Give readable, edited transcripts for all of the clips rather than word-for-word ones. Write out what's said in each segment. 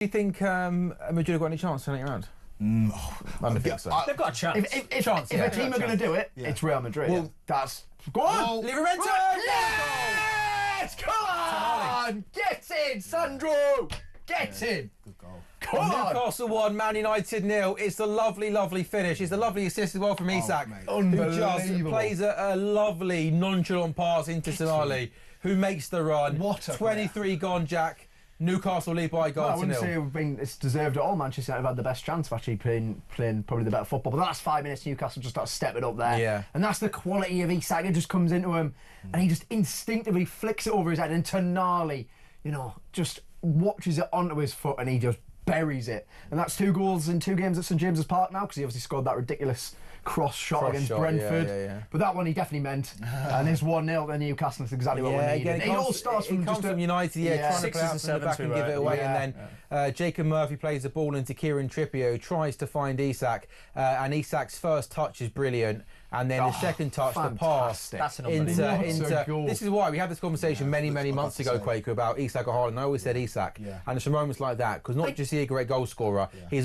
Do you think Madrid have got any chance turning it around? I don't think so. They've got a chance. If a team are going to do it, it's Real Madrid. Well, that's... Go on! Livramento! Yes! Come on! Get in, Sandro! Get in! Good goal. Come on! Newcastle 1, Man United 0. It's a lovely, lovely finish. It's a lovely assist as well from Isak, who just plays a lovely, nonchalant pass into Tonali, who makes the run. What a 23 gone, Jack. Newcastle lead by a goal to 0. I wouldn't say it's deserved at all. Manchester United have had the best chance of actually playing probably the better football. But the last 5 minutes, Newcastle just started stepping up there. Yeah. And that's the quality of Isak. It just comes into him and he just instinctively flicks it over his head. And Tonali, you know, just watches it onto his foot and he just buries it. And that's 2 goals in 2 games at St James's Park now, because he obviously scored that ridiculous cross shot against Brentford. Yeah. But that one he definitely meant. And his 1-0 to Newcastle is exactly what we needed. Again, it all starts from United, trying to play out from the back and give it away. And then Jacob Murphy plays the ball into Kieran Trippier, who tries to find Isak. And Isak's first touch is brilliant. And then the second touch, fantastic. the That's pass an into this is why we had this conversation many months ago, Quaker, about Isak or Haaland. I always said Isak, and it's some moments like that, because not just he a great goal scorer, he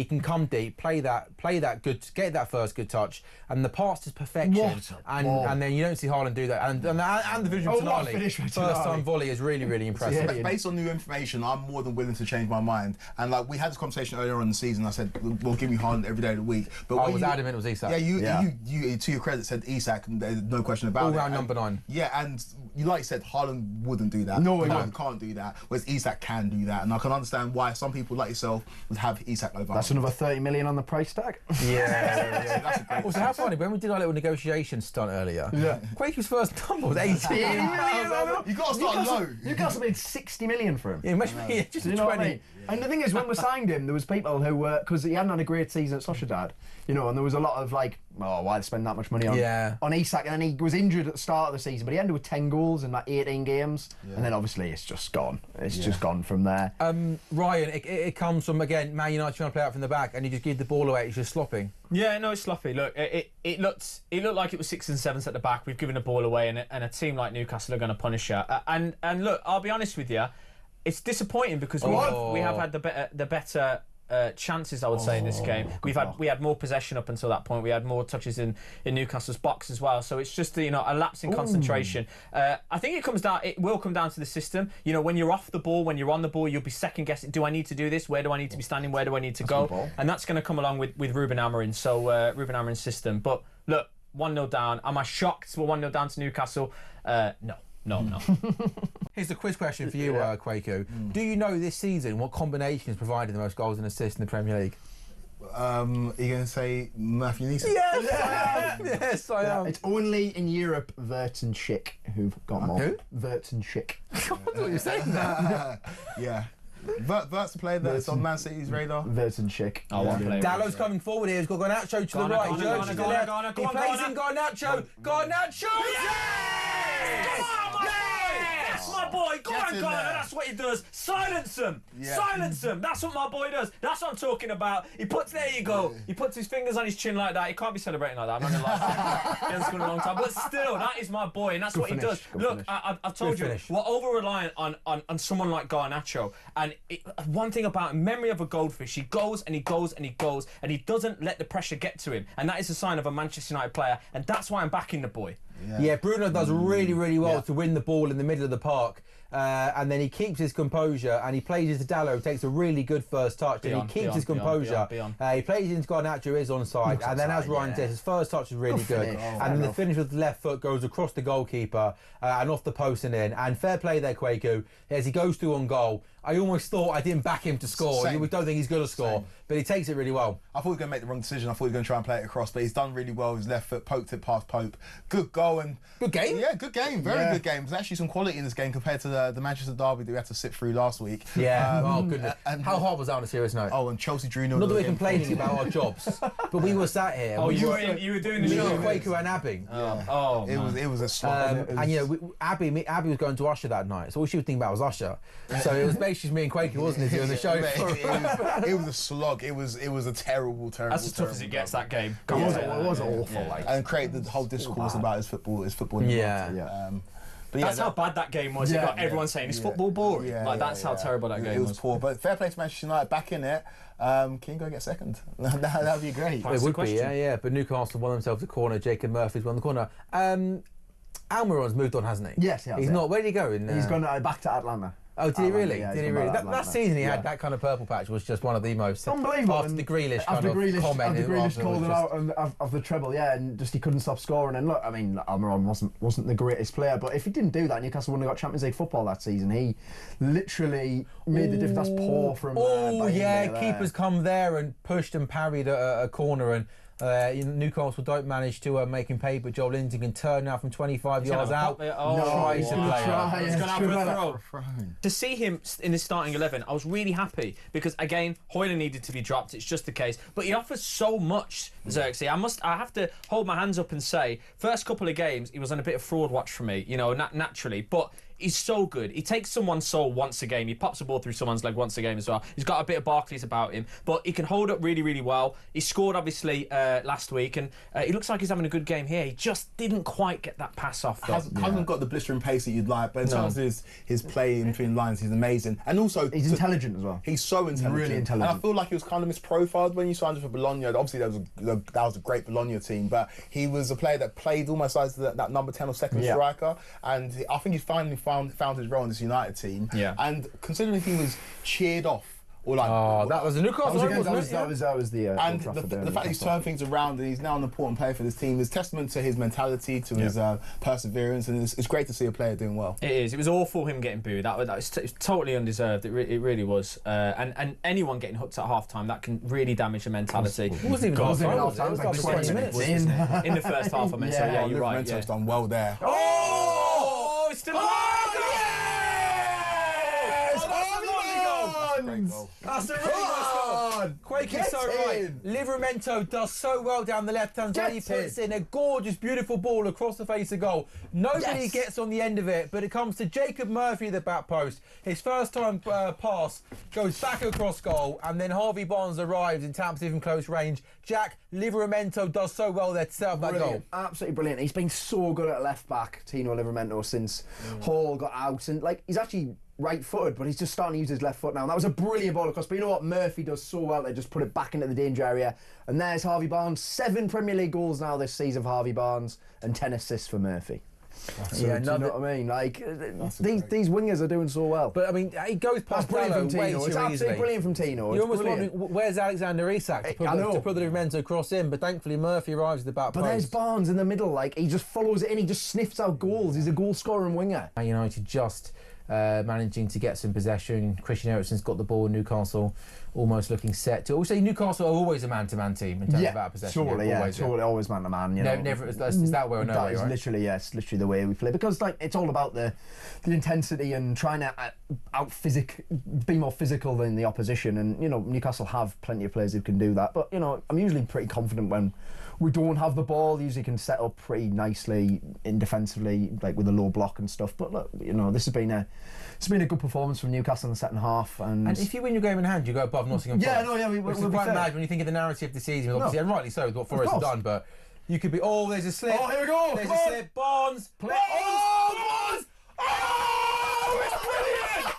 can come deep, play that good, get that first good touch, and the pass is perfection. And then you don't see Haaland do that, and the vision of Tonali, first time volley is really impressive. Yeah, based on new information, I'm more than willing to change my mind. And like we had this conversation earlier on in the season, I said we'll give me Haaland every day of the week. But I was adamant it was Isak. You to your credit said Isak, and there's no question about it. All round number 9. Yeah, and you like said, Haaland wouldn't do that. No, Haaland can't do that. Whereas Isak can do that, and I can understand why some people like yourself would have Isak over. That's another 30 million on the price tag. That's a great. Also, how funny when we did our little negotiation stunt earlier. Quaker's first number was 18 million. You got to start low. Newcastle made 60 million for him. Yeah, just you know 20. What I mean? And the thing is, when we signed him, there was people who were, because he hadn't had a great season at Sociedad, you know, and there was a lot of like, oh, why spend that much money on Isak? And then he was injured at the start of the season, but he ended with 10 goals in like 18 games, and then obviously it's just gone. It's just gone from there. Ryan, it comes from, again, Man United trying to play out from the back, and you just give the ball away. It's just slopping. Yeah, no, it's sloppy. Look, it looked like it was 6 and 7s at the back. We've given the ball away, and a team like Newcastle are going to punish you. And look, I'll be honest with you, it's disappointing because we have had the better chances, I would say, in this game. We had more possession up until that point. We had more touches in Newcastle's box as well. So it's just a lapse in concentration. I think it will come down to the system. You know, when you're off the ball, when you're on the ball, you'll be second guessing. Do I need to do this? Where do I need to be standing? Where do I need to go? And that's going to come along with Ruben Amorim. So Ruben Amorim's system. But look, 1-0 down. Am I shocked we're 1-0 down to Newcastle? No. Here's the quiz question for you, Kwaku. Do you know this season what combination has provided the most goals and assists in the Premier League? Are you going to say Matthew Neeson? Yes, I am. It's only in Europe, Wirtz and Schick who've got more. Who? Wirtz and Schick. I thought you were saying that. Yeah. That's the player that's on Man City's radar. Wirtz and Schick. Dalot's coming forward here. He's got Garnacho to the right. He plays in Garnacho. Garnacho! Yes! That's my boy. Go on, Garner. That's what he does. Silence him. Silence him. That's what my boy does. That's what I'm talking about. There you go. He puts his fingers on his chin like that. He can't be celebrating like that. I'm not going to lie. He hasn't scored in a long time. But still, that is my boy, and that's what he does. Look, I've told you, we're over-reliant on someone like Garnacho. And one thing about him, memory of a goldfish, he goes and he goes and he goes, and he doesn't let the pressure get to him. And that is a sign of a Manchester United player. And that's why I'm backing the boy. Yeah, Bruno does really well to win the ball in the middle of the park, and then he keeps his composure and he plays into Dalot, takes a really good first touch, and he keeps his composure. He plays into Garnacho, is onside, and then as Ryan says, his first touch is really good, and then the finish with the left foot goes across the goalkeeper and off the post and in. And fair play there, Kwaku, as he goes through on goal. I almost thought I didn't back him to score. We don't think he's going to score, but he takes it really well. I thought he was going to make the wrong decision. I thought he was going to try and play it across, but he's done really well. His left foot poked it past Pope. Good goal and good game. Yeah, good game. Very good game. There's actually some quality in this game compared to the Manchester derby that we had to sit through last week. Yeah. Oh goodness. And how hard was that on a serious note? Oh, and Chelsea drew 0. Not that we're complaining about our jobs, but we were sat here. Oh, you were doing the show. Kwaku and Abby. It was a slog. And you know, Abby was going to Usher that night, so all she was thinking about was Usher. So it was basically me and Kwaku, wasn't it, doing the show? It was a slog. It was a terrible. That's as tough as it gets, that game. It was awful. And created the whole discourse about his football. Yeah. But yeah, that's how bad that game was. It got everyone saying, is football boring? That's how terrible that game was. It was poor. But fair play to Manchester United, back in it. Can you go get second? That would be great. It would be, yeah. But Newcastle won themselves a corner. Jacob Murphy's won the corner. Almiron's moved on, hasn't he? Yes, he has. He's not. Where did he go? He's gone back to Atlanta. Oh, did he really? Yeah, did he really? That season he had that kind of purple patch was just one of the most unbelievable. After the Grealish comment. After Grealish called it out of the treble, and just he couldn't stop scoring. And look, I mean, Almiron wasn't the greatest player, but if he didn't do that, Newcastle wouldn't have got Champions League football that season. He literally made the difference. That's poor from. Keepers come there and pushed and parried a corner and. Newcastle don't manage to make him pay, but Joelinton can turn now from 25 yards out. He's going to have a throw. To see him in his starting 11, I was really happy because again, Hoyland needed to be dropped. It's just the case, but he offers so much. Xerxes, I have to hold my hands up and say, first couple of games he was on a bit of fraud watch for me, naturally, but. He's so good. He takes someone's soul once a game. He pops a ball through someone's leg once a game as well. He's got a bit of Barclays about him, but he can hold up really, really well. He scored, obviously, last week, and he looks like he's having a good game here. He just didn't quite get that pass off, though. Hasn't got the blistering pace that you'd like, but in terms of his play in between lines, he's amazing. And also... He's intelligent as well. He's so intelligent. Really intelligent. And I feel like he was kind of misprofiled when you signed him for Bologna. Obviously, that was a great Bologna team, but he was a player that played almost as that number 10 or second striker, and I think he's finally found his role in this United team. Yeah. And considering he was cheered off, or like, that was a Newcastle. That was the and the fact he's turned things around and he's now an important player for this team is testament to his mentality, to his perseverance, and it's great to see a player doing well. It is. It was awful him getting booed. That was totally undeserved. It really was. And anyone getting hooked at half time, that can really damage the mentality. It wasn't even half time. It was like 20 minutes in the first half. I mean, so yeah, you're right. Liverento's done well there. It's still alive. That's a really nice goal. Quake is so right. Livramento does so well down the left-hand side. He puts in a gorgeous, beautiful ball across the face of goal. Nobody gets on the end of it, but it comes to Jacob Murphy at the back post. His first time pass goes back across goal, and then Harvey Barnes arrives and taps it from close range. Jack, Livramento does so well there to set up that goal. Absolutely brilliant. He's been so good at left back, Tino Livramento, since Hall got out, and he's actually right-footed, but he's just starting to use his left foot now. And that was a brilliant ball across. But you know what? Murphy does so well. They just put it back into the danger area. And there's Harvey Barnes. 7 Premier League goals now this season for Harvey Barnes and 10 assists for Murphy. Do you know what I mean? These wingers are doing so well. But I mean, he goes past Dalot way too It's absolutely brilliant from Tino. You're almost wondering, where's Alexander Isak to put the Livramento cross in? But thankfully Murphy arrives at the back post. But there's Barnes in the middle. He just follows it in. He just sniffs out goals. He's a goal-scoring winger. United just managing to get some possession. Christian Eriksen's got the ball in Newcastle, almost looking set to. Also, Newcastle are always a man-to-man team in terms of out possession. Totally, always man-to-man. Never. Is that way or no way, right? Literally, it's literally the way we play, because it's all about the intensity and trying to be more physical than the opposition. And Newcastle have plenty of players who can do that. But I'm usually pretty confident when we don't have the ball. Usually can set up pretty nicely in defensively, with a low block and stuff. But look, this has been a good performance from Newcastle in the second half. And if you win your game in hand, you go above Nottingham Forest. We'll be quite mad when you think of the narrative of the season. Obviously, and rightly so, what Forest have done. But you could be. Oh, there's a slip. Oh, here we go. There's a slip. Barnes. Barnes. Oh, it's brilliant.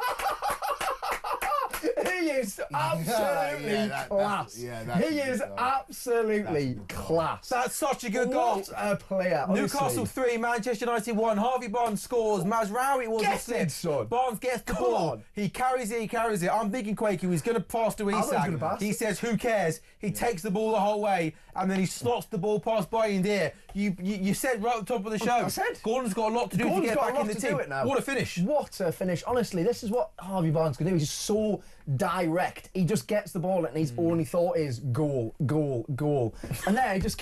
He is absolutely class. He is absolutely class. That's such a good goal. What a player. Newcastle 3, Manchester United 1. Harvey Barnes scores. Mazraoui was a slip. Barnes gets the ball. He carries it. I'm thinking, Quakey, he's going to pass to Isak. He says, who cares? He takes the ball the whole way, and then he slots the ball past Bayindir. You said right at the top of the show. I said. Gordon's got a lot to do to get back in the team. What a finish. What a finish. Honestly, this is what Harvey Barnes can do. He's just so direct. He just gets the ball and his only thought is goal, goal, goal. And there he just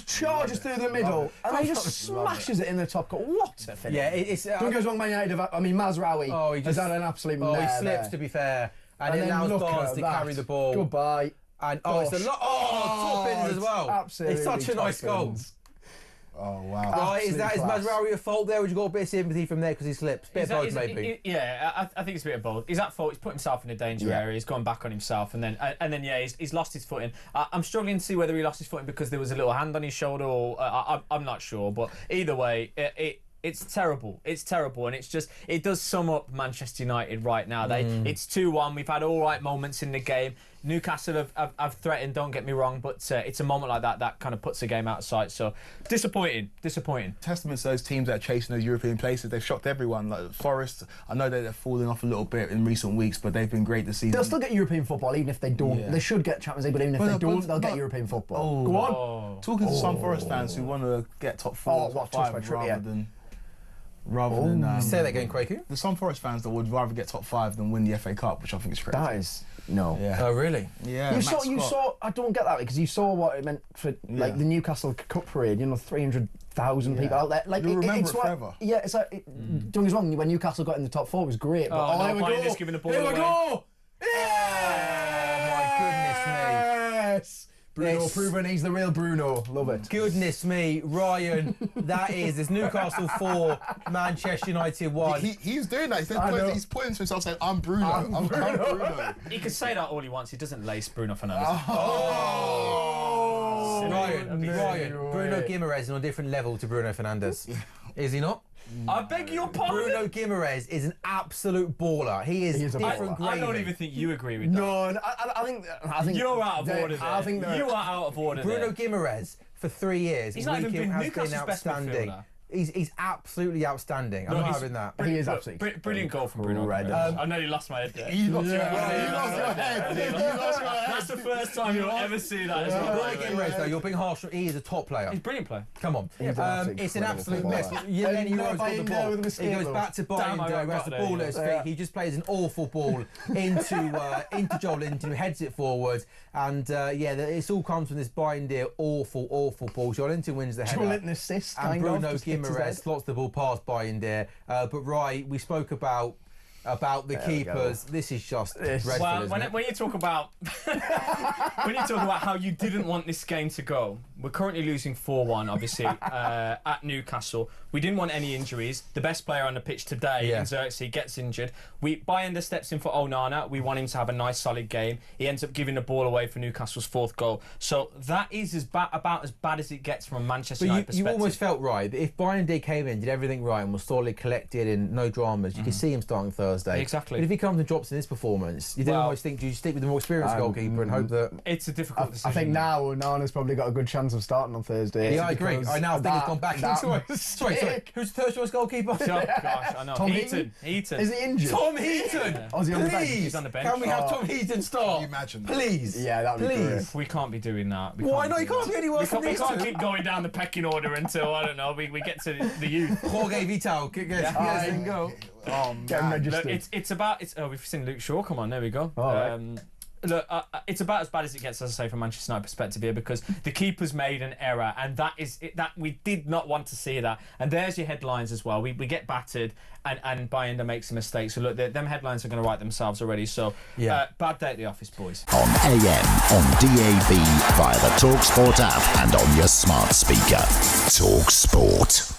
charges through the middle and then he just smashes it in the top corner. What a finish. Yeah, it's... Don't goes wrong, Man United. Mazraoui has done an absolute he slips, to be fair. And it allows Barnes to carry the ball. Goodbye. And it's a lot... top ins as well. Absolutely. It's such a nice goal. Oh, wow. Right, is Mazraoui at fault there, or you got a bit of sympathy from there because he slips? Bit of both, maybe. I think it's a bit of both. He's at fault. He's put himself in a danger area. He's gone back on himself, and then he's lost his footing. I'm struggling to see whether he lost his footing because there was a little hand on his shoulder, or I'm not sure. But either way, It's terrible. It's terrible, and it does sum up Manchester United right now. It's 2-1. We've had all right moments in the game. Newcastle have threatened, don't get me wrong, but it's a moment like that kind of puts the game out of sight. So disappointing. Testament to those teams that are chasing those European places. They've shocked everyone. Like Forest, I know they're falling off a little bit in recent weeks, but they've been great this season. They'll still get European football, even if they don't. Yeah. They should get Champions League, but even if they don't, they'll get European football. Go on. Talking to some Forest fans who want to get top 4, top 5 rather than say that again, Quaku. There's some Forest fans that would rather get top 5 than win the FA Cup, which I think is crazy. That is Yeah. Oh really? Yeah. You saw. I don't get that because you saw what it meant for like the Newcastle Cup parade. 300,000 people out there. Like you'll remember it's it forever. Yeah, it's like don't get me wrong. When Newcastle got in the top 4, it was great. But here we go. Just giving the ball away. Here we go. Oh my goodness me. Yes. Bruno proving he's the real Bruno. Love it. Goodness me, Ryan. It's Newcastle 4, Manchester United 1. He's doing that. He's pointing to himself saying, I'm Bruno. I'm Bruno. He can say that all he wants. He doesn't lace Bruno Fernandes. Ryan, Bruno Guimaraes is on a different level to Bruno Fernandes. Is he not? I beg your pardon. Bruno Guimaraes is an absolute baller. He is different gravy. I don't even think you agree with that. No, I think you're out of order. I think you are out of order. Bruno Guimaraes for 3 years. He's not even been Newcastle's best midfielder. He's absolutely outstanding. I'm not having that. He is absolutely brilliant goal from Bruno. I nearly lost my head there. You lost your head. That's the first time you'll ever see that. Bruno Guimaraes, though, you're being harsh. He is a top player. He's a brilliant player. Come on. It's an absolute mess. He goes back to Bayern, who has the ball at his feet. He just plays an awful ball into Joelinton, who heads it forward. And it's all comes from this Bayern awful ball. Joelinton wins the header. Joelinton assist. And Bruno Guimaraes slots the ball past Bayern. But we spoke about the keepers. This is just dreadful. Well, when you talk about how you didn't want this game to go, we're currently losing 4-1, obviously, at Newcastle. We didn't want any injuries. The best player on the pitch today, in Xerxes, gets injured. Bayern steps in for Onana. We want him to have a nice, solid game. He ends up giving the ball away for Newcastle's 4th goal. So that is about as bad as it gets from a Manchester United perspective. You almost felt right that if Bayern came in, did everything right, and was solidly collected and no dramas, you could see him starting Thursday. Exactly. But if he comes and drops in this performance, you don't always think, do you stick with the more experienced goalkeeper and hope that... It's a difficult decision. I think now Onana's probably got a good chance of starting on Thursday. Yeah, I agree. I now think he's gone back into it. Sorry. Who's the third choice goalkeeper? Oh, gosh, I know. Tom Heaton. Is he injured? Tom Heaton! Yeah. Oh, is he on the bench? He's on the bench. Can we have Tom Heaton start? Can you imagine that? Please. Yeah, that would be great. We can't be doing that. Why not? You can't be any worse than these two. We can't keep going down the pecking order until, I don't know, we get to the youth. Jorge Vital. Go. Get him registered. Look, it's about... we've seen Luke Shaw. Come on, there we go. Look, it's about as bad as it gets, as I say, from Manchester United perspective here, because the keeper's made an error, and that we did not want to see that. And there's your headlines as well. We get battered, and Bayern makes a mistake. So look, them headlines are going to write themselves already. So bad day at the office, boys. On AM, on DAB, via the talkSPORT app, and on your smart speaker. talkSPORT.